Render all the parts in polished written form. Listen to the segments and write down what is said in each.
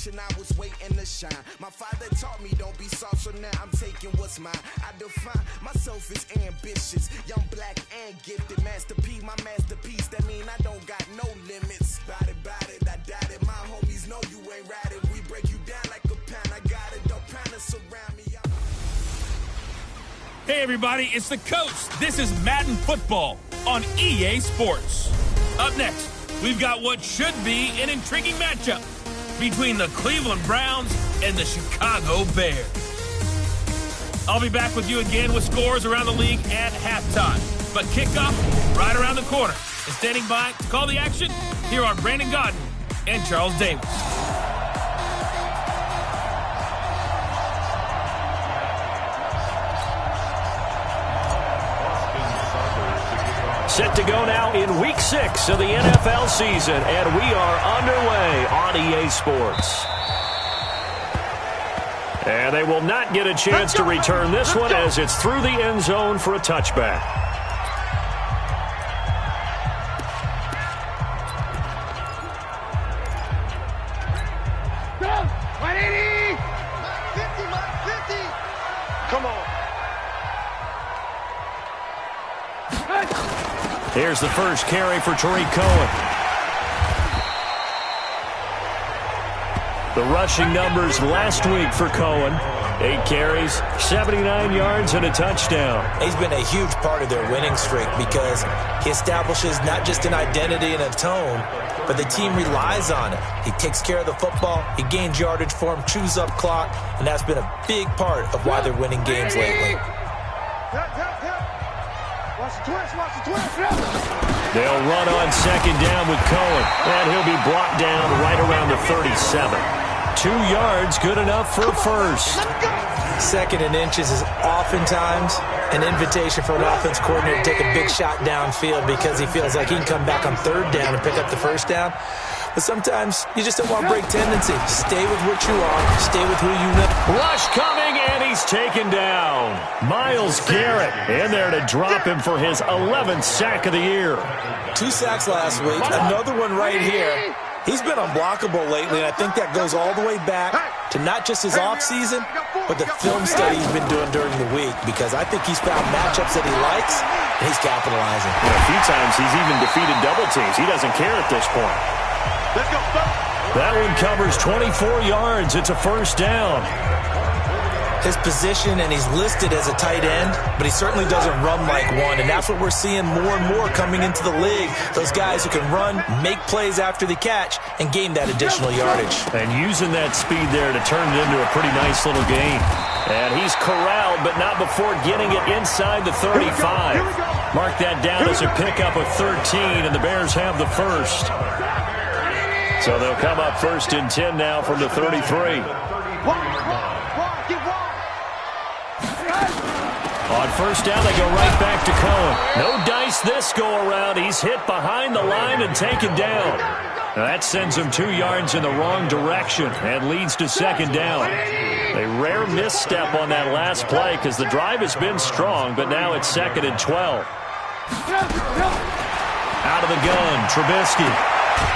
generation, I was waiting to shine. My father taught me don't be soft, so now I'm taking what's mine. I define myself as ambitious, young, black, and gifted. Master P, my masterpiece, that mean I don't got no limits. Bout it, I doubt it. My homies know you ain't right it. We break you down like a pound. I got it, don't pound to surround me. Hey everybody, it's the Coach. This is Madden Football on EA Sports. Up next, we've got what should be an intriguing matchup between the Cleveland Browns and the Chicago Bears. I'll be back with you again with scores around the league at halftime. But kickoff right around the corner. And standing by to call the action, here are Brandon Godden and Charles Davis. Set to go now in Week 6 of the NFL season, and we are underway on EA Sports. And they will not get a chance to return this one as it's through the end zone for a touchback. Come on. Here's the first carry for Tariq Cohen. The rushing numbers last week for Cohen. 8 carries, 79 yards, and a touchdown. He's been a huge part of their winning streak because he establishes not just an identity and a tone, but the team relies on it. He takes care of the football, he gains yardage for him, chews up clock, and that's been a big part of why they're winning games lately. They'll run on second down with Cohen, and he'll be brought down right around the 37. 2 yards, good enough for a first. Second and inches is oftentimes an invitation for an offense coordinator to take a big shot downfield because he feels like he can come back on third down and pick up the first down. But sometimes you just don't want to break tendency. Stay with what you are. Stay with who you know. Rush coming, and he's taken down. Myles Garrett in there to drop him for his 11th sack of the year. 2 sacks last week, another one right here. He's been unblockable lately, and I think that goes all the way back to not just his offseason, but the film study he's been doing during the week, because I think he's found matchups that he likes, and he's capitalizing. And a few times he's even defeated double teams. He doesn't care at this point. Let's go. That one covers 24 yards. It's a first down. His position, and he's listed as a tight end, but he certainly doesn't run like one, and that's what we're seeing more and more coming into the league. Those guys who can run, make plays after the catch, and gain that additional yardage. And using that speed there to turn it into a pretty nice little gain. And he's corralled, but not before getting it inside the 35. Mark that down as a pickup of 13, and the Bears have the first. So they'll come up first and 10 now from the 33. On first down, they go right back to Cohen. No dice this go-around. He's hit behind the line and taken down. Now that sends him 2 yards in the wrong direction and leads to second down. A rare misstep on that last play because the drive has been strong, but now it's second and 12. Out of the gun, Trubisky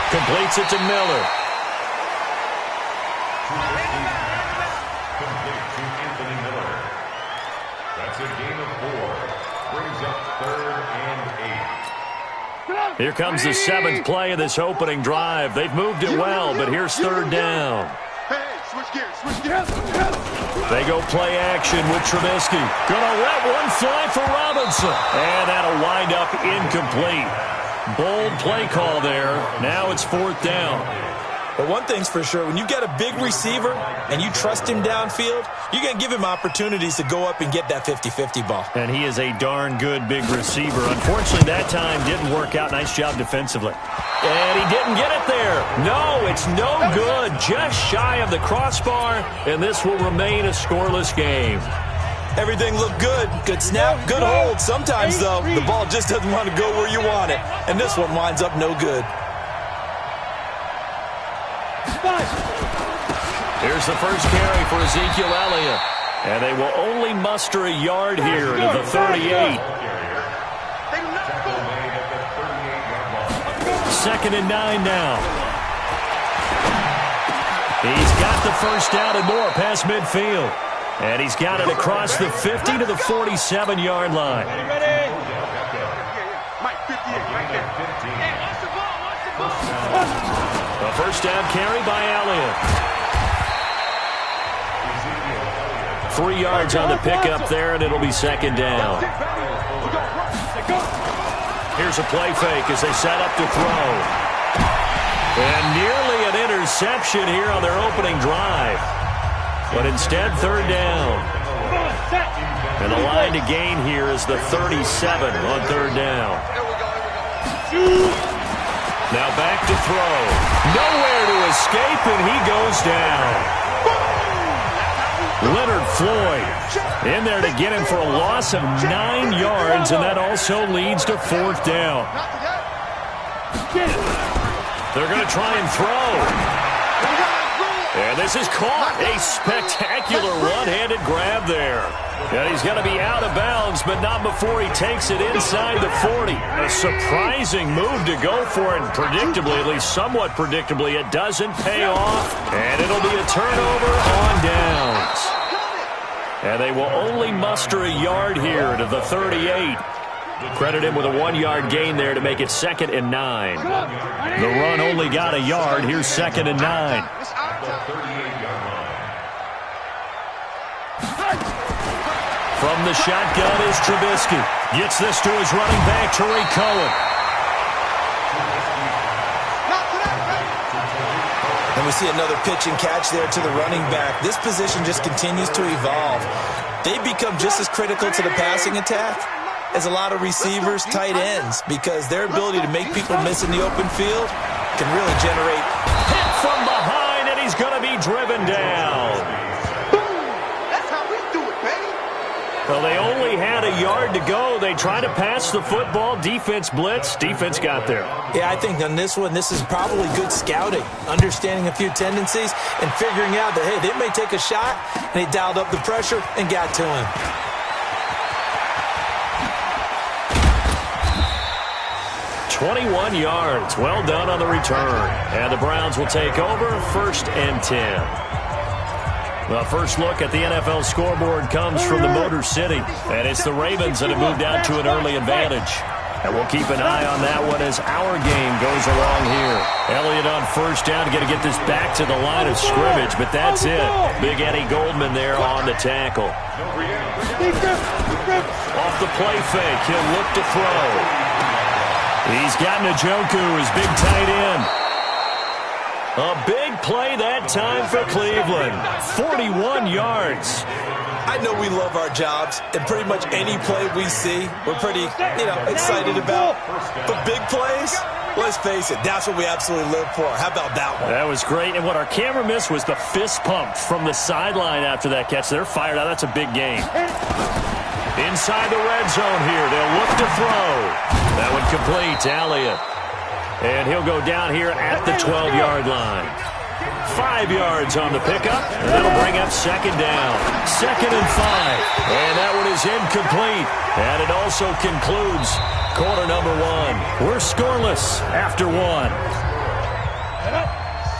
completes it to Miller. Here comes the 7th play of this opening drive. They've moved it well, but here's third down. They go play action with Trubisky. Gonna let one fly for Robinson. And that'll wind up incomplete. Bold play call there. Now it's fourth down. But one thing's for sure, when you get a big receiver and you trust him downfield, you're going to give him opportunities to go up and get that 50-50 ball. And he is a darn good big receiver. Unfortunately, that time didn't work out. Nice job defensively. And he didn't get it there. No, it's no good. Just shy of the crossbar, and this will remain a scoreless game. Everything looked good. Good snap, good hold. Sometimes, though, the ball just doesn't want to go where you want it. And this one winds up no good. Here's the first carry for Ezekiel Elliott. And they will only muster a yard here to the 38. Second and 9 now. He's got the first down and more past midfield. And he's got it across the 50 to the 47-yard line. A first down carry by Elliott. 3 yards on the pickup there, and it'll be second down. Here's a play fake as they set up to throw. And nearly an interception here on their opening drive. But instead, third down. And the line to gain here is the 37 on third down. Now back to throw. Nowhere to escape, and he goes down. Leonard Floyd in there to get him for a loss of 9 yards, and that also leads to fourth down. They're going to try and throw. And this is caught. A spectacular one-handed grab there. And he's going to be out of bounds, but not before he takes it inside the 40. A surprising move to go for it. Predictably, at least somewhat predictably, it doesn't pay off. And it'll be a turnover on downs. And they will only muster a yard here to the 38. Credit him with a 1-yard gain there to make it 2nd and 9. The run only got a yard. Here's 2nd and 9. From the shotgun is Trubisky. Gets this to his running back, Tariq Cohen. And we see another pitch and catch there to the running back. This position just continues to evolve. They become just as critical to the passing attack as a lot of receivers, tight ends, because their ability to make people miss in the open field can really generate. Hit from behind, and he's going to be driven down. That's how we do it, baby. Well, they only had a yard to go. They tried to pass the football. Defense blitz. Defense got there. Yeah, I think on this one, this is probably good scouting, understanding a few tendencies, and figuring out that, hey, they may take a shot, and they dialed up the pressure and got to him. 21 yards. Well done on the return. And the Browns will take over 1st and 10. The first look at the NFL scoreboard comes from the Motor City. And it's the Ravens that have moved out to an early advantage. And we'll keep an eye on that one as our game goes along here. Elliott on first down, going to get this back to the line of scrimmage, but that's it. Big Eddie Goldman there on the tackle. Off the play fake, he'll look to throw. He's got Njoku, his big tight end. A big play that time for Cleveland. 41 yards. I know we love our jobs, and pretty much any play we see, we're pretty, excited about. But big plays, let's face it, that's what we absolutely live for. How about that one? That was great, and what our camera missed was the fist pump from the sideline after that catch. They're fired out. That's a big game. Inside the red zone here, they'll look to throw. That one complete to Elliott. And he'll go down here at the 12-yard line. 5 yards on the pickup, and that'll bring up 2nd down. 2nd and 5. And that one is incomplete. And it also concludes quarter number 1. We're scoreless after 1.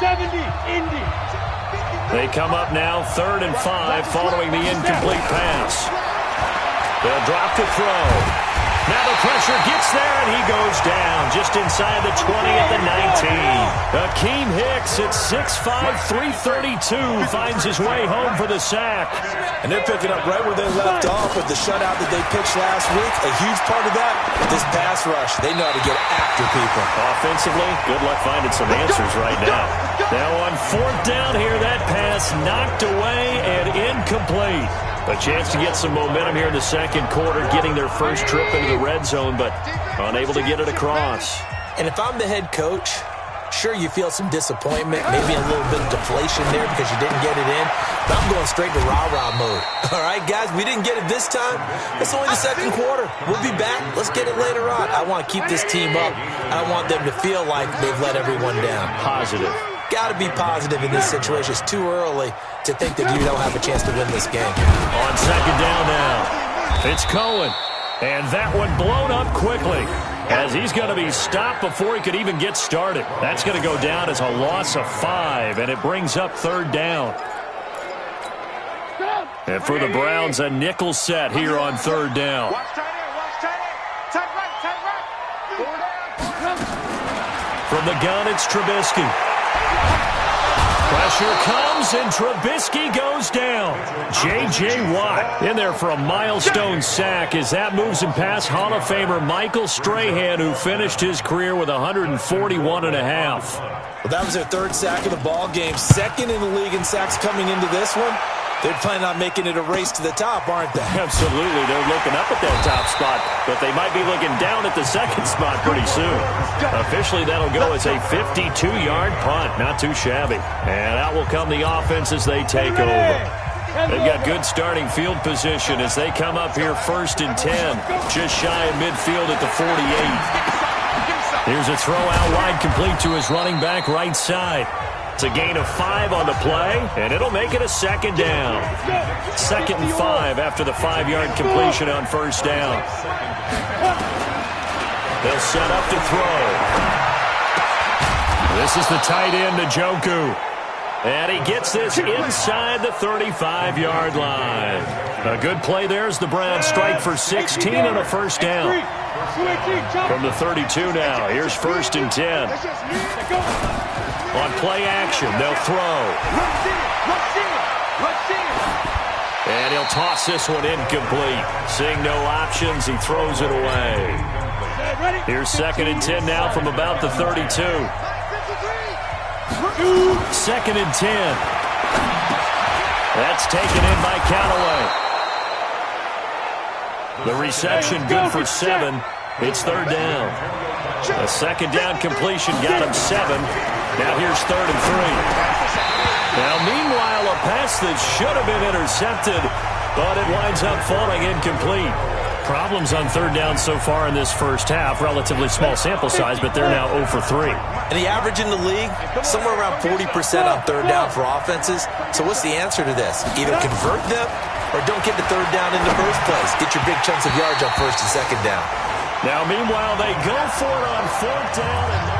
70, Indy. They come up now 3rd and 5 following the incomplete pass. They'll drop to throw. Now the pressure gets there, and he goes down just inside the 20 at the 19. Akeem Hicks at 6'5", 332 finds his way home for the sack. And they're picking up right where they left off with the shutout that they pitched last week. A huge part of that, this pass rush. They know how to get after people. Offensively, good luck finding some answers right now. Now on 4th down here, that pass knocked away and incomplete. A chance to get some momentum here in the second quarter, getting their first trip into the red zone, but unable to get it across. And if I'm the head coach, sure, you feel some disappointment, maybe a little bit of deflation there because you didn't get it in, but I'm going straight to rah-rah mode. All right, guys, we didn't get it this time. It's only the second quarter. We'll be back. Let's get it later on. I want to keep this team up. I want them to feel like they've let everyone down. Positive. Got to be positive in this situation. It's too early to think that you don't have a chance to win this game. On 2nd down now, it's Cohen. And that one blown up quickly. as he's going to be stopped before he could even get started. That's going to go down as a loss of 5, and it brings up 3rd down. And for the Browns, a nickel set here on 3rd down. From the gun, it's Trubisky. Pressure comes, and Trubisky goes down. J.J. Watt in there for a milestone sack as that moves him past Hall of Famer Michael Strahan, who finished his career with 141.5. Well, that was their 3rd sack of the ball game. 2nd in the league in sacks coming into this one. They're planning on making it a race to the top, aren't they? Absolutely. They're looking up at that top spot, but they might be looking down at the 2nd spot pretty soon. Officially, that'll go as a 52-yard punt. Not too shabby. And out will come the offense as they take over. They've got good starting field position as they come up here 1st and 10, just shy of midfield at the 48. Here's a throw out wide, complete to his running back right side. It's a gain of 5 on the play, and it'll make it a 2nd down. 2nd and 5 after the 5-yard completion on 1st down. They'll set up to throw. This is the tight end, Njoku. And he gets this inside the 35-yard line. A good play there as the Browns strike for 16 on a 1st down. From the 32 now, here's 1st and 10. On play action, they'll throw. And he'll toss this one incomplete. Seeing no options, he throws it away. Here's 2nd and 10 now from about the 32. 2nd and 10. That's taken in by Callaway. The reception good for 7. It's 3rd down. A 2nd down completion got him 7. Now here's 3rd and 3. Now meanwhile, a pass that should have been intercepted, but it winds up falling incomplete. Problems on 3rd down so far in this first half. Relatively small sample size, but they're now 0 for 3. And the average in the league, somewhere around 40% on 3rd down for offenses. So what's the answer to this? Either convert them or don't get the 3rd down in the first place. Get your big chunks of yards on 1st and 2nd down. Now meanwhile, they go for it on 4th down.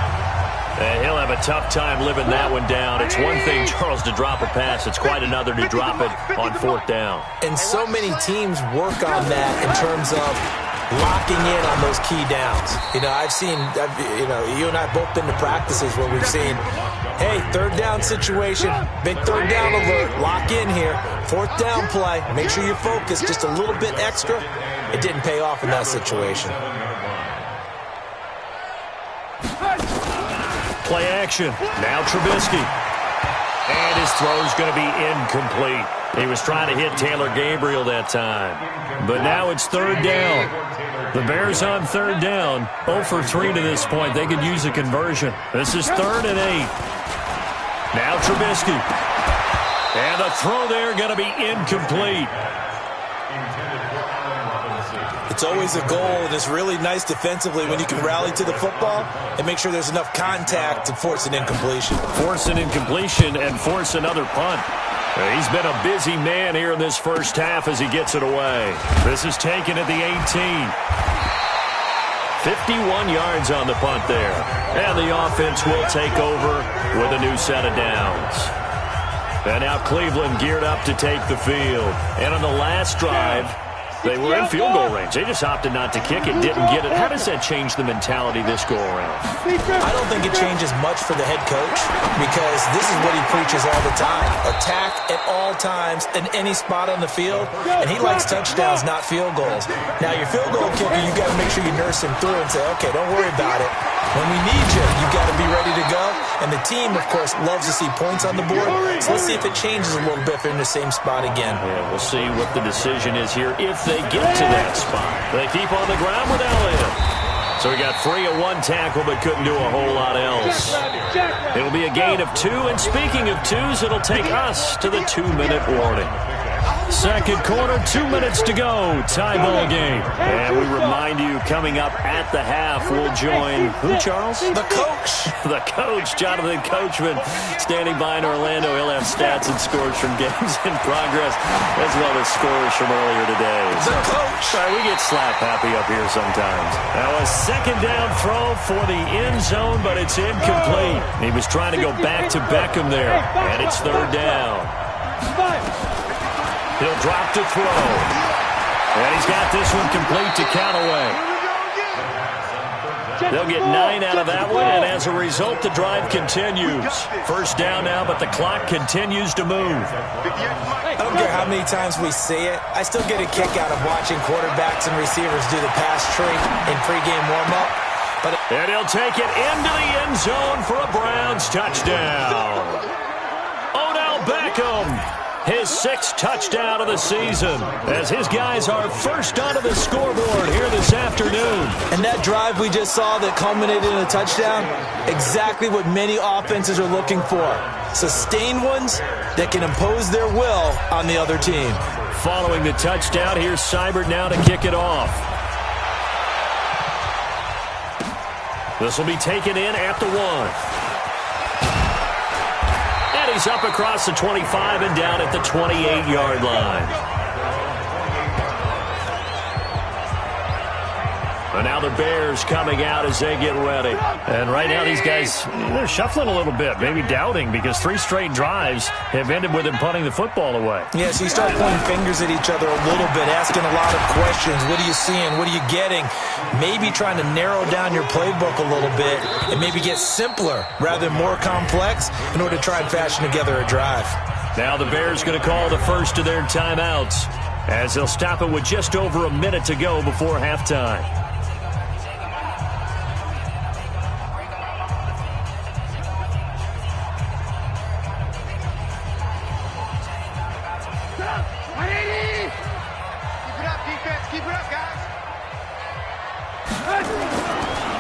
And he'll have a tough time living that one down. It's one thing, Charles, to drop a pass. It's quite another to drop it on 4th down. And so many teams work on that in terms of locking in on those key downs. I've seen, you and I both been to practices where we've seen, hey, 3rd down situation, big 3rd down alert, lock in here, 4th down play, make sure you're focused just a little bit extra. It didn't pay off in that situation. Play action. Now Trubisky. And his throw's going to be incomplete. He was trying to hit Taylor Gabriel that time. But now it's 3rd down. The Bears on 3rd down. 0 for 3 to this point. They could use a conversion. This is 3rd and 8. Now Trubisky. And the throw there going to be incomplete. It's always a goal, and it's really nice defensively when you can rally to the football and make sure there's enough contact to force an incompletion. Force an incompletion and force another punt. He's been a busy man here in this first half as he gets it away. This is taken at the 18. 51 yards on the punt there. And the offense will take over with a new set of downs. And now Cleveland geared up to take the field. And on the last drive, they were in field goal range. They just opted not to kick it, didn't get it. How does that change the mentality this go-around? I don't think it changes much for the head coach because this is what he preaches all the time. Attack at all times in any spot on the field, and he likes touchdowns, not field goals. Now, your field goal kicker, you got to make sure you nurse him through and say, okay, don't worry about it. When we need you, you got to be ready to go. And the team, of course, loves to see points on the board. So let's see if it changes a little bit if they're in the same spot again. Yeah, we'll see what the decision is here if they get to that spot. They keep on the ground with Elliott. So he got free of one tackle but couldn't do a whole lot else. It'll be a gain of 2. And speaking of 2s, it'll take us to the 2-minute warning. Second quarter, 2 minutes to go. Tie ball game. And we remind remind you, coming up at the half, we'll join who, Charles? The coach. The coach, Jonathan Coachman, standing by in Orlando. He'll have stats and scores from games in progress, as well as scores from earlier today. The coach. All right, we get slap happy up here sometimes. Now a second down throw for the end zone, but it's incomplete. He was trying to go back to Beckham there, and it's third down. He'll drop to throw. And he's got this one complete to Callaway. They'll get 9 out of that one, and as a result, the drive continues. First down now, but the clock continues to move. I don't care how many times we see it. I still get a kick out of watching quarterbacks and receivers do the pass tree in pregame warm-up. And he'll take it into the end zone for a Browns touchdown. Odell Beckham, his 6th touchdown of the season, as his guys are first onto the scoreboard here this afternoon. And that drive we just saw that culminated in a touchdown, exactly what many offenses are looking for. Sustained ones that can impose their will on the other team. Following the touchdown, here's Seibert now to kick it off. This will be taken in at the 1. He's up across the 25 and down at the 28-yard line. And now the Bears coming out as they get ready. And right now these guys, they're shuffling a little bit, maybe doubting, because 3 straight drives have ended with them punting the football away. Yeah, so you start pointing fingers at each other a little bit, asking a lot of questions. What are you seeing? What are you getting? Maybe trying to narrow down your playbook a little bit and maybe get simpler rather than more complex in order to try and fashion together a drive. Now the Bears going to call the first of their timeouts as they'll stop it with just over a minute to go before halftime.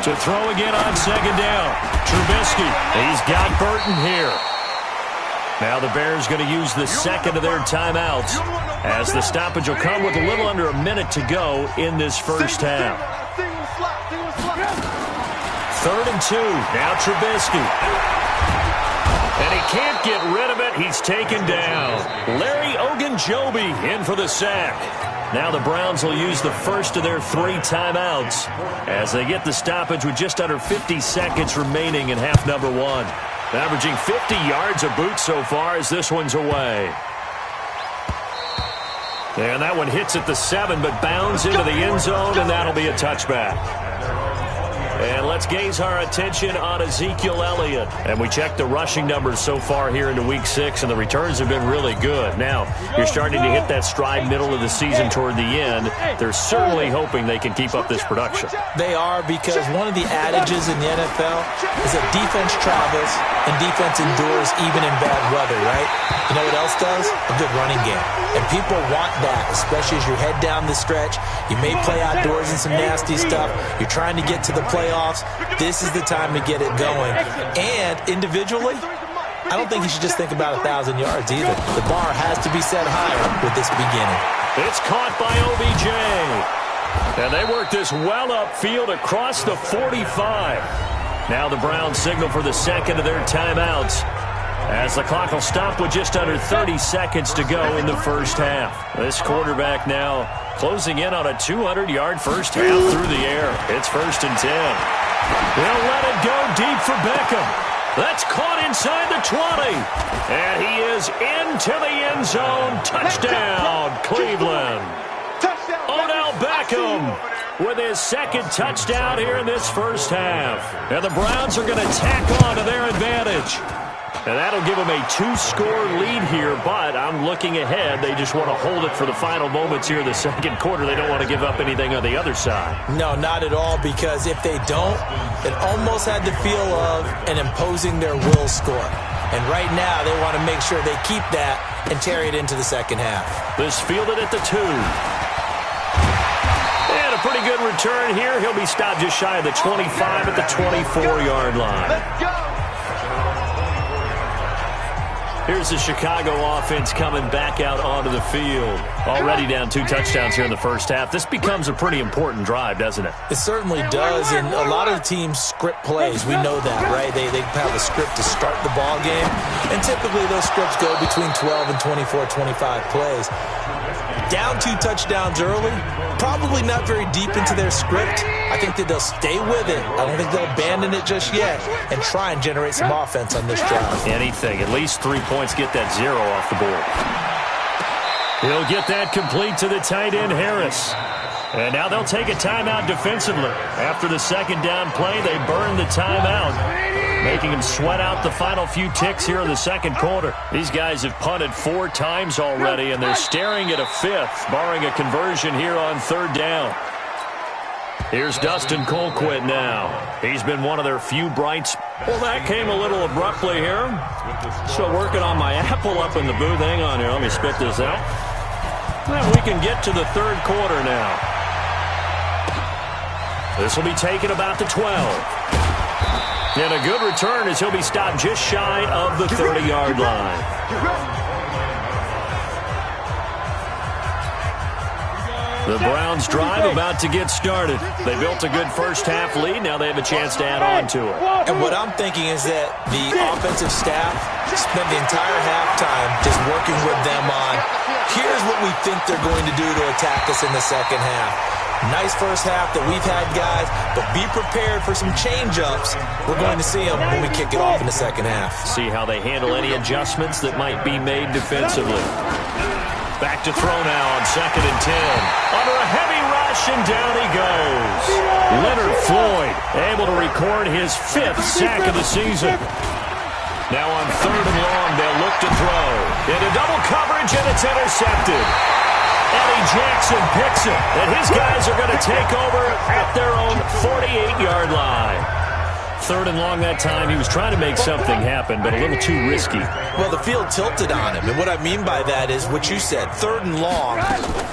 To throw again on second down. Trubisky, he's got Burton here. Now the Bears going to use the second of their timeouts as the stoppage will come with a little under a minute to go in this first half. 3rd and 2. Now Trubisky. And he can't get rid of it. He's taken down. Larry Ogunjobi in for the sack. Now the Browns will use the first of their 3 timeouts as they get the stoppage with just under 50 seconds remaining in half number 1. Averaging 50 yards a boot so far as this one's away. And that one hits at the 7 but bounds into the end zone, and that'll be a touchback. And let's gaze our attention on Ezekiel Elliott. And we checked the rushing numbers so far here into Week 6, and the returns have been really good. Now, you're starting to hit that stride middle of the season toward the end. They're certainly hoping they can keep up this production. They are, because one of the adages in the NFL is that defense travels and defense endures even in bad weather, right? You know what else does? A good running game. And people want that, especially as you head down the stretch. You may play outdoors in some nasty stuff. You're trying to get to the playoffs. This is the time to get it going. And individually, I don't think you should just think about 1,000 yards either. The bar has to be set higher with this beginning. It's caught by OBJ. And they work this well upfield across the 45. Now the Browns signal for the second of their timeouts as the clock will stop with just under 30 seconds to go in the first half. This quarterback now closing in on a 200-yard first half through the air. It's 1st and 10. They'll let it go deep for Beckham. That's caught inside the 20. And he is into the end zone. Touchdown, Cleveland. Odell Beckham with his 2nd touchdown here in this first half. And the Browns are going to tack on to their advantage. And that'll give them a 2-score lead here, but I'm looking ahead. They just want to hold it for the final moments here in the second quarter. They don't want to give up anything on the other side. No, not at all, because if they don't, it almost had the feel of an imposing their will score. And right now, they want to make sure they keep that and carry it into the second half. This fielded at the 2. And a pretty good return here. He'll be stopped just shy of the 25 at the 24-yard line. Let's go. Here's the Chicago offense coming back out onto the field. Already down 2 touchdowns here in the first half. This becomes a pretty important drive, doesn't it? It certainly does, and a lot of teams script plays. We know that, right? They have a script to start the ball game, and typically those scripts go between 12 and 24, 25 plays. Down 2 touchdowns early, probably not very deep into their script. I think that they'll stay with it. I don't think they'll abandon it just yet and try and generate some offense on this drive. Anything. At least 3 points, get that 0 off the board. He'll get that complete to the tight end, Harris. And now they'll take a timeout defensively. After the second down play, they burn the timeout, making them sweat out the final few ticks here in the second quarter. These guys have punted 4 times already, and they're staring at a 5th, barring a conversion here on 3rd down. Here's Dustin Colquitt now. He's been one of their few brights. Well, that came a little abruptly here. Still working on my apple up in the booth. Hang on here. Let me spit this out. Well, we can get to the 3rd quarter now. This will be taken about the 12. And a good return as he'll be stopped just shy of the 30-yard line. The Browns drive about to get started. They built a good first-half lead. Now they have a chance to add on to it. And what I'm thinking is that the offensive staff spent the entire halftime just working with them on, here's what we think they're going to do to attack us in the second half. Nice first half that we've had, guys, but be prepared for some change-ups. We're going to see them when we kick it off in the second half. See how they handle any adjustments that might be made defensively. Back to throw now on 2nd and 10. Under a heavy rush, and down he goes. Leonard Floyd able to record his 5th sack of the season. Now on 3rd and long, they'll look to throw. Into double coverage, and it's intercepted. Eddie Jackson picks it, and his guys are going to take over at their own 48-yard line. 3rd and long that time. He was trying to make something happen, but a little too risky. Well, the field tilted on him, and what I mean by that is what you said. 3rd and long,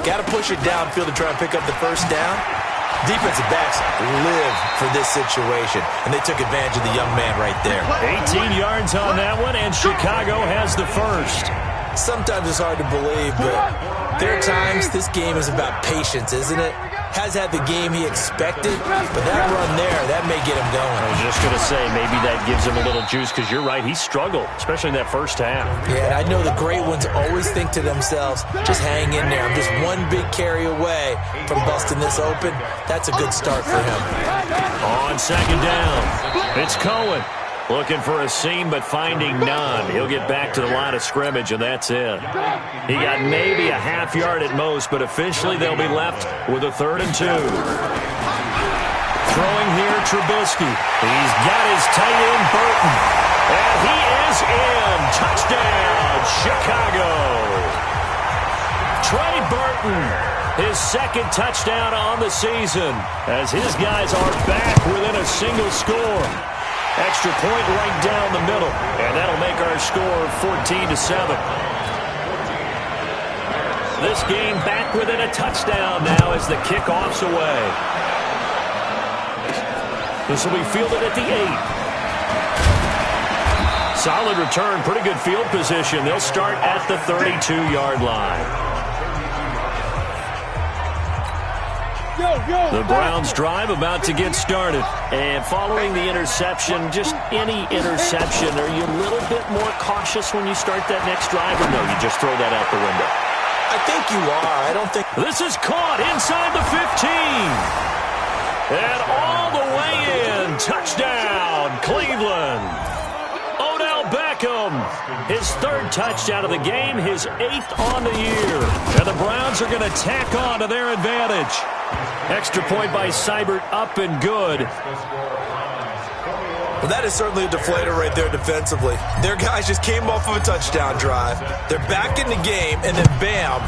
got to push it downfield to try and pick up the first down. Defensive backs live for this situation, and they took advantage of the young man right there. 18 yards on that one, and Chicago has the first. Sometimes it's hard to believe, but there are times this game is about patience, isn't it? Has had the game he expected, but that run there, that may get him going. I was just going to say, maybe that gives him a little juice, because you're right, he struggled, especially in that first half. Yeah, and I know the great ones always think to themselves, just hang in there. I'm just one big carry away from busting this open. That's a good start for him. On 2nd down, it's Cohen. Looking for a seam, but finding none. He'll get back to the line of scrimmage, and that's it. He got maybe a half yard at most, but officially they'll be left with a 3rd and 2. Throwing here, Trubisky. He's got his tight end, Burton. And he is in. Touchdown, Chicago. Trey Burton, his 2nd touchdown on the season, as his guys are back within a single score. Extra point right down the middle, and that'll make our score 14-7. This game back within a touchdown now as the kickoff's away. This will be fielded at the 8. Solid return, pretty good field position. They'll start at the 32-yard line. The Browns drive about to get started. And following the interception, just any interception, are you a little bit more cautious when you start that next drive, or no, you just throw that out the window? I think you are. I don't think... This is caught inside the 15. And all the way in. Touchdown, Cleveland. Odell Beckham, his 3rd touchdown of the game, his 8th on the year. And the Browns are going to tack on to their advantage. Extra point by Seibert, up and good. Well, that is certainly a deflator right there defensively. Their guys just came off of a touchdown drive. They're back in the game, and then bam,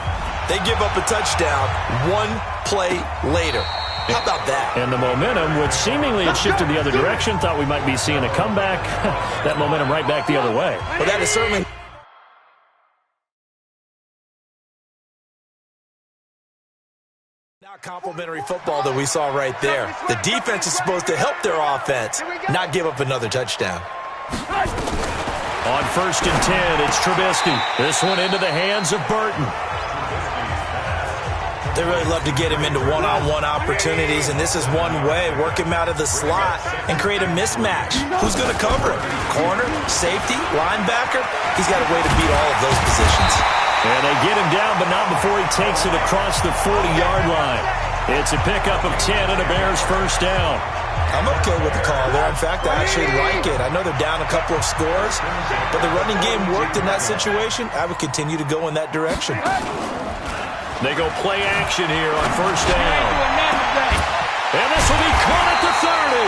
they give up a touchdown 1 play later. How about that? And the momentum, which seemingly had shifted the other direction, thought we might be seeing a comeback. That momentum right back the other way. Well, that is certainly... not complimentary football that we saw right there. The defense is supposed to help their offense, not give up another touchdown. On 1st and 10, it's Trubisky. This one into the hands of Burton. They really love to get him into one-on-one opportunities, and this is one way. Work him out of the slot and create a mismatch. Who's going to cover him? Corner, safety, linebacker? He's got a way to beat all of those positions. And they get him down, but not before he takes it across the 40-yard line. It's a pickup of 10 and a Bears first down. I'm okay with the call there. In fact, I actually like it. I know they're down a couple of scores, but the running game worked in that situation. I would continue to go in that direction. They go play action here on first down. And this will be caught at the 30.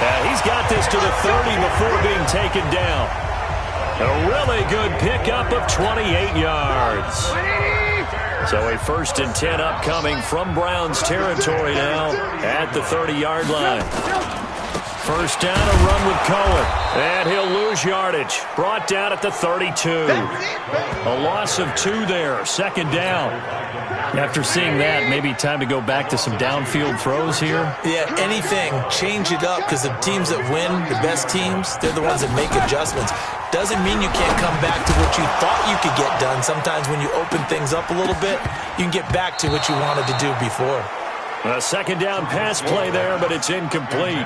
Yeah, he's got this to the 30 before being taken down. A really good pickup of 28 yards. So a 1st and 10 upcoming from Browns territory now at the 30-yard line. First down, a run with Cohen. And he'll lose yardage. Brought down at the 32. A loss of 2 there. 2nd down. After seeing that, maybe time to go back to some downfield throws here. Yeah, anything. Change it up, because the teams that win, the best teams, they're the ones that make adjustments. Doesn't mean you can't come back to what you thought you could get done. Sometimes when you open things up a little bit, you can get back to what you wanted to do before. A 2nd down pass play there, but it's incomplete.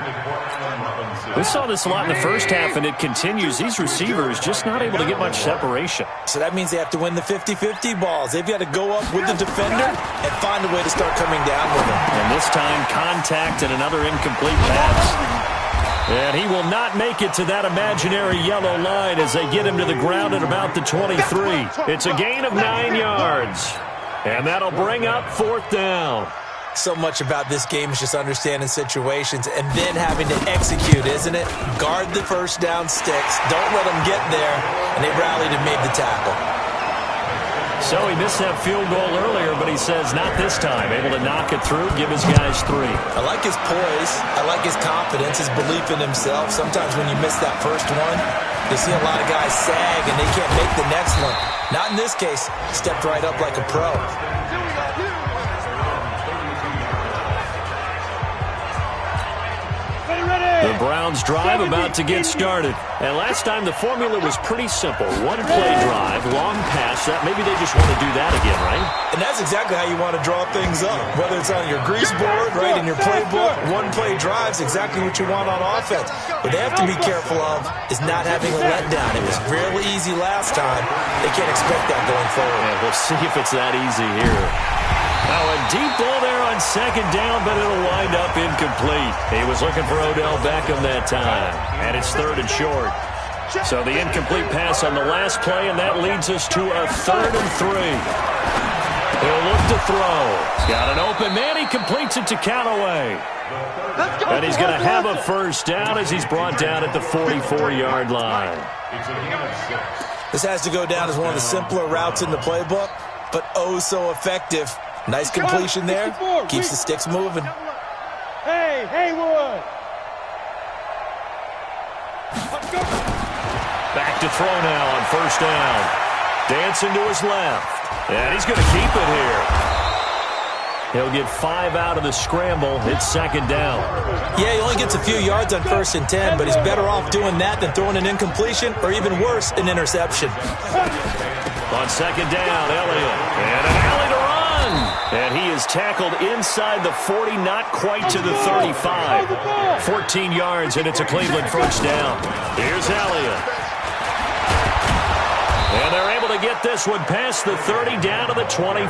We saw this a lot in the first half, and it continues. These receivers just not able to get much separation. So that means they have to win the 50-50 balls. They've got to go up with the defender and find a way to start coming down with him. And this time, contact and another incomplete pass. And he will not make it to that imaginary yellow line as they get him to the ground at about the 23. It's a gain of 9 yards. And that'll bring up 4th down. So much about this game is just understanding situations and then having to execute, isn't it? Guard the first down sticks. Don't let them get there. And they rallied and made the tackle. So he missed that field goal earlier, but he says not this time. Able to knock it through, give his guys 3. I like his poise. I like his confidence, his belief in himself. Sometimes when you miss that first one, you see a lot of guys sag and they can't make the next one. Not in this case. Stepped right up like a pro. The Browns drive about to get started. And last time the formula was pretty simple. One play drive, long pass. Maybe they just want to do that again, right? And that's exactly how you want to draw things up. Whether it's on your grease board, right, in your playbook, one play drive's exactly what you want on offense. What they have to be careful of is not having a letdown. It was real easy last time. They can't expect that going forward. Yeah, we'll see if it's that easy here. Now a deep ball there on 2nd down, but it'll wind up incomplete. He was looking for Odell Beckham that time, and it's 3rd and short. So the incomplete pass on the last play, and that leads us to a 3rd and 3. He'll look to throw. Got an open man. He completes it to Callaway. And he's going to have a first down as he's brought down at the 44-yard line. This has to go down as one of the simpler routes in the playbook, but oh so effective. Nice completion there. Keeps the sticks moving. Hey, Haywood! Back to throw now on first down. Dancing to his left. And he's going to keep it here. He'll get 5 out of the scramble. It's 2nd down. Yeah, he only gets a few yards on 1st and 10, but he's better off doing that than throwing an incompletion or even worse, an interception. On 2nd down, Elliott. And an alley to run. And he is tackled inside the 40, not quite to the 35. 14 yards, and it's a Cleveland first down. Here's Elliott. And they're able to get this one past the 30 down to the 25.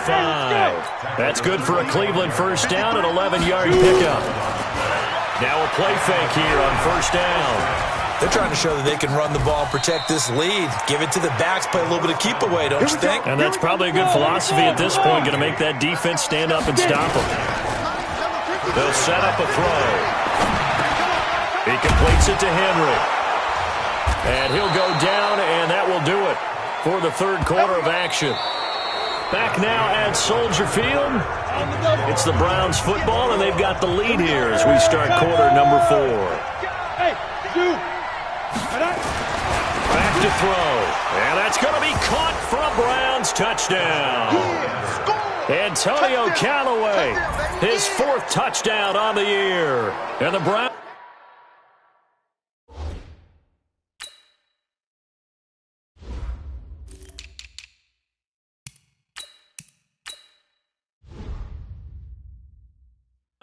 That's good for a Cleveland first down, an 11-yard pickup. Now a play fake here on first down. They're trying to show that they can run the ball, protect this lead. Give it to the backs, play a little bit of keep away, don't you think? And that's probably a good philosophy at this point, going to make that defense stand up and stop them. They'll set up a throw. He completes it to Henry. And he'll go down, and that will do it for the 3rd quarter of action. Back now at Soldier Field. It's the Browns football, and they've got the lead here as we start quarter number 4. Back to throw. And that's going to be caught for a Browns touchdown. Antonio Callaway, his 4th touchdown on the year. And the Browns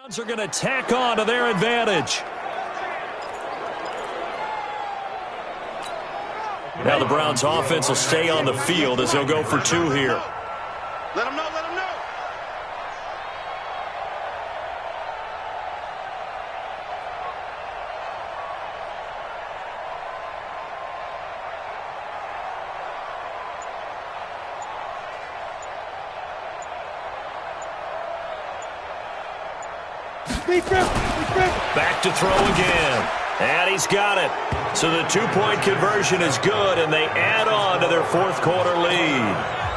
Browns are going to tack on to their advantage. Now the Browns offense will stay on the field as they'll go for 2 here. Let them know, let them know. Back to throw again. And he's got it. So the 2-point conversion is good, and they add on to their 4th quarter lead.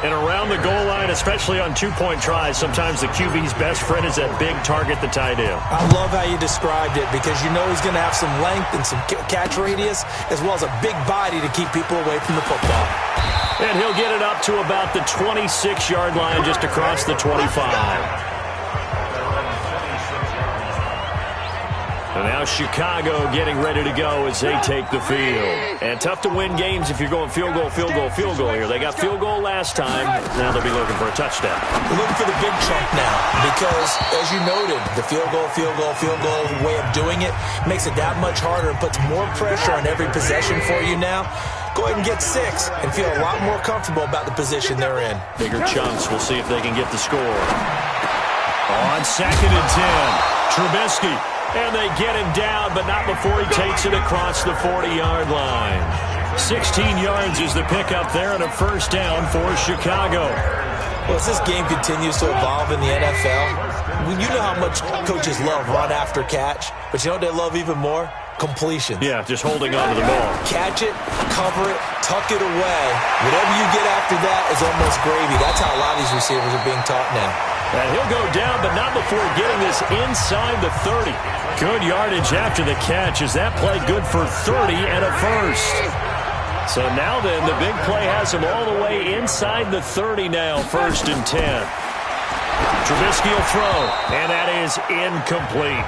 And around the goal line, especially on 2-point tries, sometimes the QB's best friend is that big target, the tight end. I love how you described it because you know he's going to have some length and some catch radius as well as a big body to keep people away from the football. And he'll get it up to about the 26-yard line just across the 25. And now Chicago getting ready to go as they take the field. And tough to win games if you're going field goal here. They got field goal last time. Now they'll be looking for a touchdown. They're looking for the big chunk now because, as you noted, the field goal way of doing it makes it that much harder and puts more pressure on every possession for you now. Go ahead and get 6 and feel a lot more comfortable about the position they're in. Bigger chunks. We'll see if they can get the score. On 2nd and 10, Trubisky. And they get him down, but not before he takes it across the 40-yard line. 16 yards is the pickup there and a first down for Chicago. Well, as this game continues to evolve in the NFL, you know how much coaches love run after catch, but you know what they love even more? Completions. Yeah, just holding on to the ball. Catch it, cover it, tuck it away. Whatever you get after that is almost gravy. That's how a lot of these receivers are being taught now. And he'll go down, but not before getting this inside the 30. Good yardage after the catch as that play good for 30 and a first. So now then, the big play has him all the way inside the 30 now, 1st and 10. Trubisky will throw, and that is incomplete.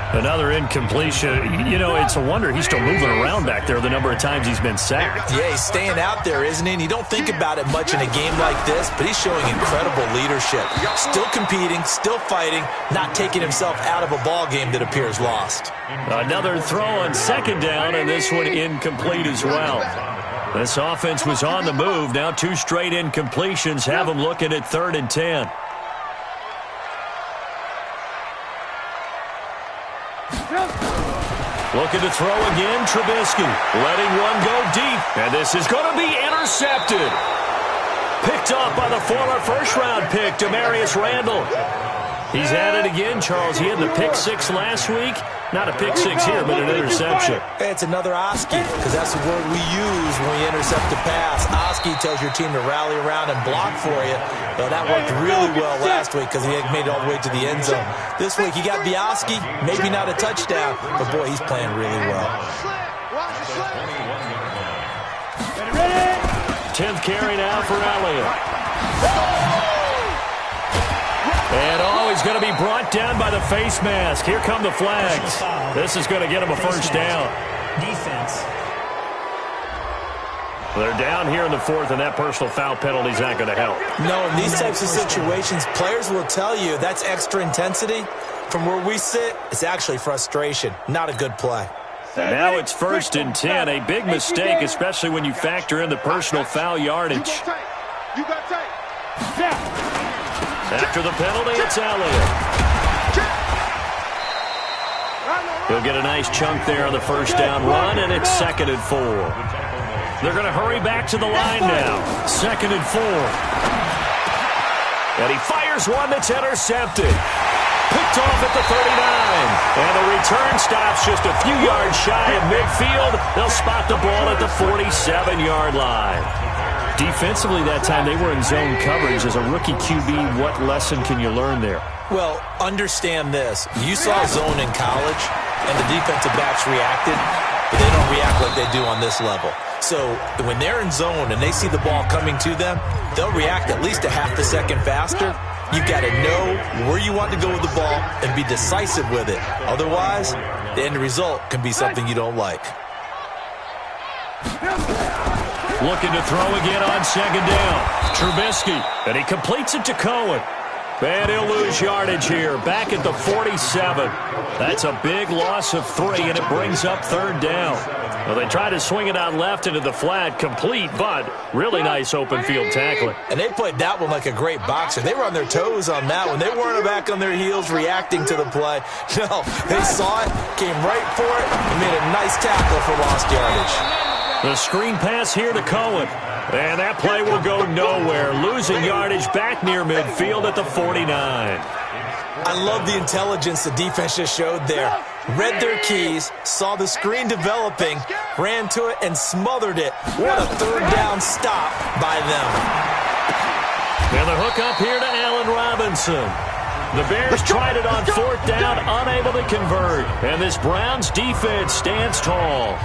Another incompletion. You know, it's a wonder he's still moving around back there the number of times he's been sacked. Yeah, he's staying out there, isn't he? And you don't think about it much in a game like this, but he's showing incredible leadership. Still competing, still fighting, not taking himself out of a ball game that appears lost. Another throw on 2nd down, and this one incomplete as well. This offense was on the move. Now 2 straight incompletions have them looking at 3rd and 10. Looking to throw again, Trubisky. Letting one go deep. And this is going to be intercepted. Picked off by the former first-round pick, Demarius Randall. He's at it again, Charles. He had the pick 6 last week. Not a pick 6 here, but an interception. It's another Oski, because that's the word we use when we intercept a pass. Oski tells your team to rally around and block for you. Well, that worked really well last week because he made it all the way to the end zone. This week, he got the Oski, maybe not a touchdown, but boy, he's playing really well. 10th carry now for Elliott. And he's going to be brought down by the face mask. Here come the flags. This is going to get him a first down. Defense. They're down here in the 4th, and that personal foul penalty is not going to help. No, in these types of situations, players will tell you that's extra intensity. From where we sit, it's actually frustration. Not a good play. And now it's 1st and 10. A big mistake, especially when you factor in the personal foul yardage. You got tape. After the penalty, it's Elliott. He'll get a nice chunk there on the first down run, and it's 2nd and 4. They're going to hurry back to the line now. 2nd and 4. And he fires one that's intercepted. Picked off at the 39. And the return stops just a few yards shy of midfield. They'll spot the ball at the 47-yard line. Defensively that time, they were in zone coverage. As a rookie QB, what lesson can you learn there? Well, understand this. You saw zone in college, and the defensive backs reacted, but they don't react like they do on this level. So when they're in zone and they see the ball coming to them, they'll react at least a half a second faster. You've got to know where you want to go with the ball and be decisive with it. Otherwise, the end result can be something you don't like. Looking to throw again on 2nd down. Trubisky, and he completes it to Cohen. And he'll lose yardage here, back at the 47. That's a big loss of 3, and it brings up third down. Well, they try to swing it out left into the flat, complete, but really nice open field tackling. And they played that one like a great boxer. They were on their toes on that one. They weren't back on their heels reacting to the play. No, they saw it, came right for it, and made a nice tackle for lost yardage. The screen pass here to Cohen. And that play will go nowhere, losing yardage back near midfield at the 49. I love the intelligence the defense just showed there. Read their keys, saw the screen developing, ran to it, and smothered it. What a third down stop by them. And the hook up here to Allen Robinson. The Bears tried it on fourth down, unable to convert. And this Browns defense stands tall.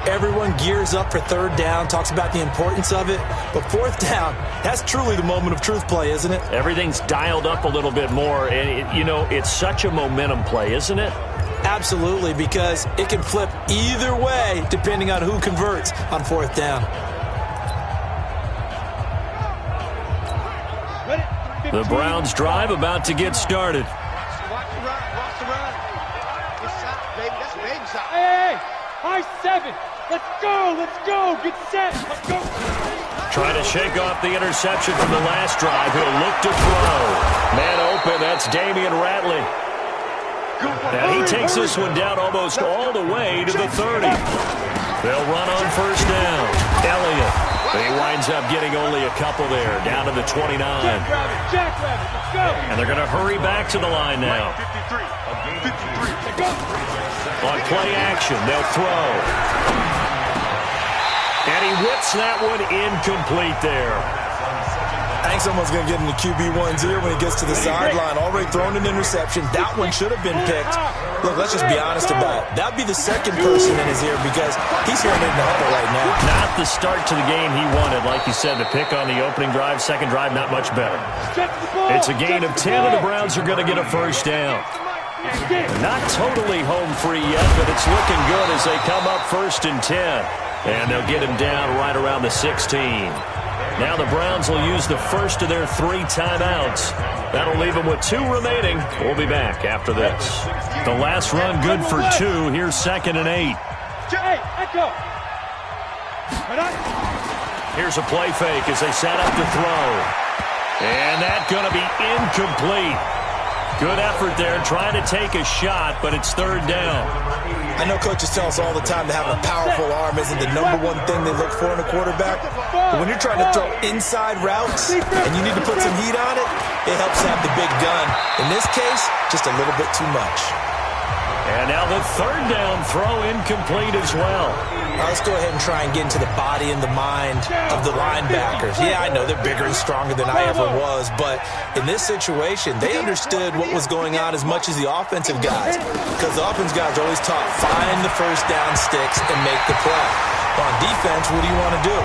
Everyone gears up for third down, talks about the importance of it. But fourth down, that's truly the moment of truth play, isn't it? Everything's dialed up a little bit more. And, it's such a momentum play, isn't it? Absolutely, because it can flip either way depending on who converts on fourth down. The Browns drive about to get started. Watch the run. Watch the run. Inside, baby. That's an inside. Hey, high 7. Let's go. Let's go. Get set. Let's go. Trying to shake off the interception from the last drive. He'll look to throw. Man open. That's Damian Ratley. Now he takes this one down almost all the way to the 30. They'll run on first down. Elliott. He winds up getting only a couple there, down to the 29. Jackrabbit, let's go. And they're going to hurry back to the line now. 53. On play action, they'll throw. And he whips that one incomplete there. I think someone's going to get into QB1's ear when he gets to the sideline. Already thrown an interception. That one should have been picked. Look, let's just be honest about it. That would be the second person in his ear because he's hearing it in the huddle right now. Not the start to the game he wanted. Like you said, the pick on the opening drive, second drive, not much better. It's a gain of 10, and the Browns are going to get a first down. Not totally home free yet, but it's looking good as they come up first and 10. And they'll get him down right around the 16. Now the Browns will use the first of their 3 timeouts. That'll leave them with 2 remaining. We'll be back after this. The last run good for 2. Here's 2nd and 8. Hey, echo. Here's a play fake as they set up to throw. And that's going to be incomplete. Good effort there trying to take a shot, but it's third down. I know coaches tell us all the time that having a powerful arm isn't the #1 thing they look for in a quarterback. But when you're trying to throw inside routes and you need to put some heat on it, it helps have the big gun. In this case, just a little bit too much. And now the third down throw incomplete as well. Now let's go ahead and try and get into the body and the mind of the linebackers. Yeah, I know they're bigger and stronger than I ever was, but in this situation, they understood what was going on as much as the offensive guys, because the offensive guys are always taught, find the first down sticks and make the play. But on defense, what do you want to do?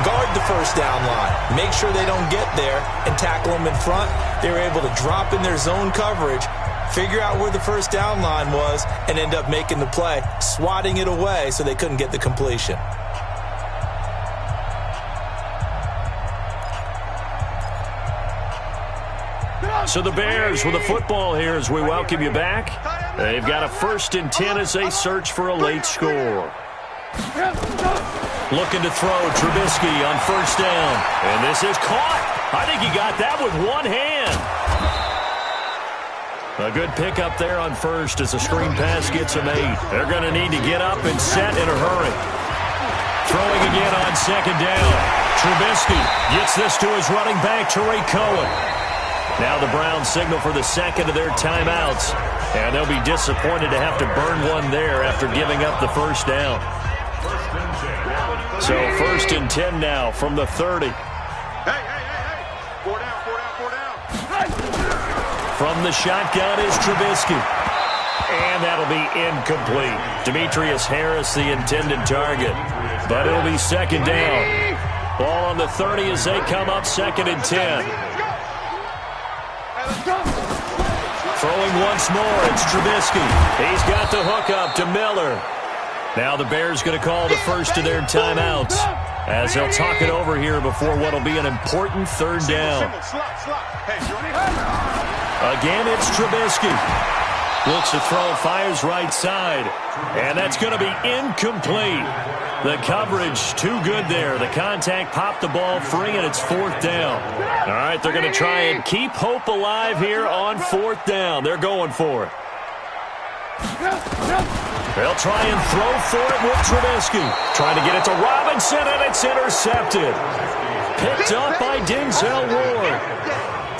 Guard the first down line. Make sure they don't get there and tackle them in front. They were able to drop in their zone coverage, figure out where the first down line was, and end up making the play, swatting it away so they couldn't get the completion. So the Bears with the football here as we welcome you back. They've got a 1st and 10 as they search for a late score. Looking to throw Trubisky on first down. And this is caught. I think he got that with one hand. A good pickup there on first as the screen pass gets him 8. They're going to need to get up and set in a hurry. Throwing again on second down. Trubisky gets this to his running back, Tariq Cohen. Now the Browns signal for the second of their timeouts. And they'll be disappointed to have to burn one there after giving up the first down. So 1st and 10 now from the 30. Hey. 4 down. From the shotgun is Trubisky. And that'll be incomplete. Demetrius Harris, the intended target. But it'll be second down. Ball on the 30 as they come up 2nd and 10. Throwing once more, it's Trubisky. He's got the hook up to Miller. Now the Bears going to call the first of their timeouts as they'll talk it over here before what will be an important third down. Again, it's Trubisky. Looks to throw, fires right side, and that's going to be incomplete. The coverage too good there. The contact popped the ball free, and it's fourth down. All right, they're going to try and keep hope alive here on fourth down. They're going for it. They'll try and throw for it with Trubisky. Trying to get it to Robinson, and it's intercepted. Picked up by Denzel Ward.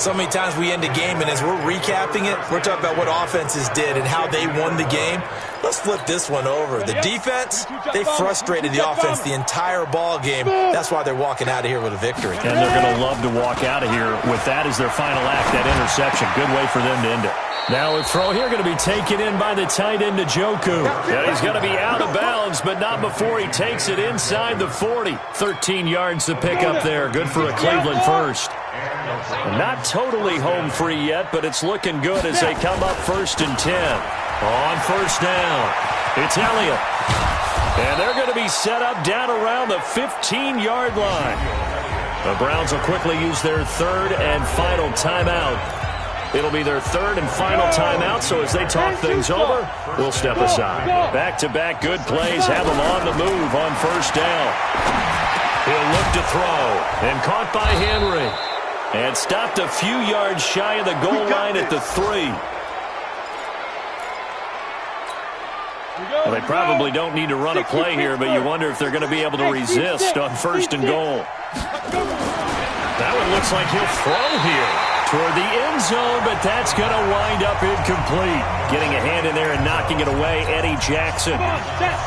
So many times we end a game, and as we're recapping it, we're talking about what offenses did and how they won the game. Let's flip this one over. The defense, they frustrated the offense the entire ball game. That's why they're walking out of here with a victory. And they're going to love to walk out of here with that as their final act, that interception. Good way for them to end it. Now a throw here going to be taken in by the tight end, Njoku. Yeah, he's going to be out of bounds, but not before he takes it inside the 40. 13 yards to pick up there. Good for a Cleveland first. Not totally home free yet, but it's looking good as they come up 1st and 10. On first down, it's Elliott. And they're going to be set up down around the 15-yard line. The Browns will quickly use their third and final timeout. It'll be their third and final timeout, so as they talk things over, we'll step aside. Back-to-back good plays have them on the move on first down. He'll look to throw, and caught by Henry. And stopped a few yards shy of the goal line at the 3. Well, they probably don't need to run a play here, but you wonder if they're going to be able to resist on first and goal. That one looks like he'll throw here toward the end zone, but that's going to wind up incomplete. Getting a hand in there and knocking it away, Eddie Jackson.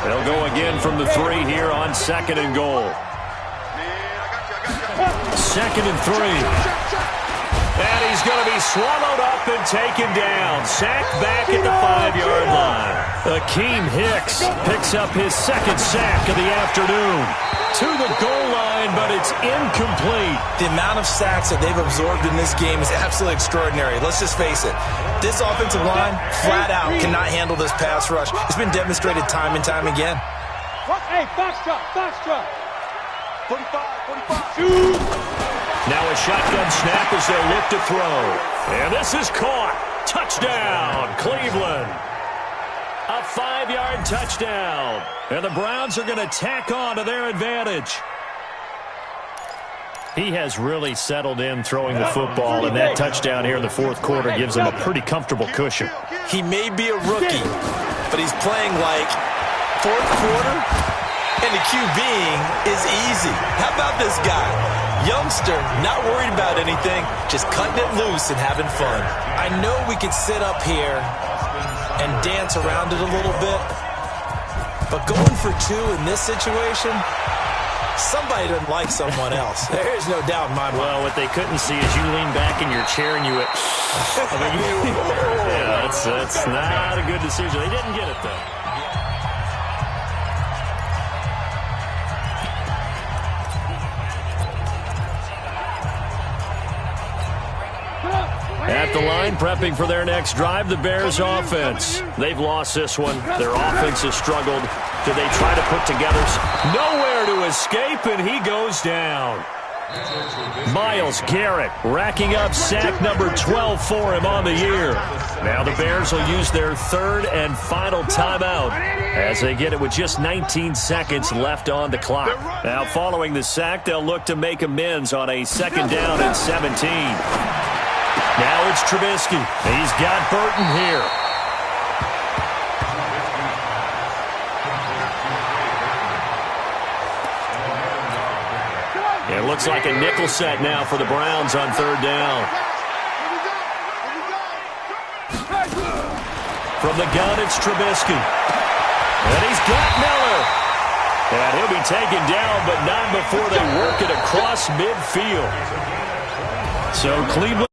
They'll go again from the 3 here on 2nd and goal. 2nd and 3. And he's going to be swallowed up and taken down. Sacked back at the 5-yard line. Akeem Hicks picks up his 2nd sack of the afternoon. To the goal line, but it's incomplete. The amount of sacks that they've absorbed in this game is absolutely extraordinary. Let's just face it. This offensive line, flat out, cannot handle this pass rush. It's been demonstrated time and time again. Hey, box drop. 45. Shoot. Now a shotgun snap as they look to throw. And this is caught. Touchdown, Cleveland. A 5-yard touchdown. And the Browns are going to tack on to their advantage. He has really settled in throwing the football, and that touchdown here in the 4th quarter gives him a pretty comfortable cushion. He may be a rookie, but he's playing like 4th quarter, and the QBing is easy. How about this guy? Youngster, not worried about anything, just cutting it loose and having fun. I know we could sit up here and dance around it a little bit, but going for 2 in this situation, somebody doesn't like someone else. There's no doubt in my mind. Well, what they couldn't see is you lean back in your chair and you went, yeah, that's not a good decision. They didn't get it, though. At the line, prepping for their next drive, the Bears offense. They've lost this one. Their offense has struggled. Do they try to put together? Nowhere to escape, and he goes down. Myles Garrett racking up sack number 12 for him on the year. Now the Bears will use their 3rd and final timeout as they get it with just 19 seconds left on the clock. Now following the sack, they'll look to make amends on a 2nd down and 17. Now it's Trubisky. He's got Burton here. It looks like a nickel set now for the Browns on 3rd down. From the gun, it's Trubisky. And he's got Miller. And he'll be taken down, but not before they work it across midfield. So Cleveland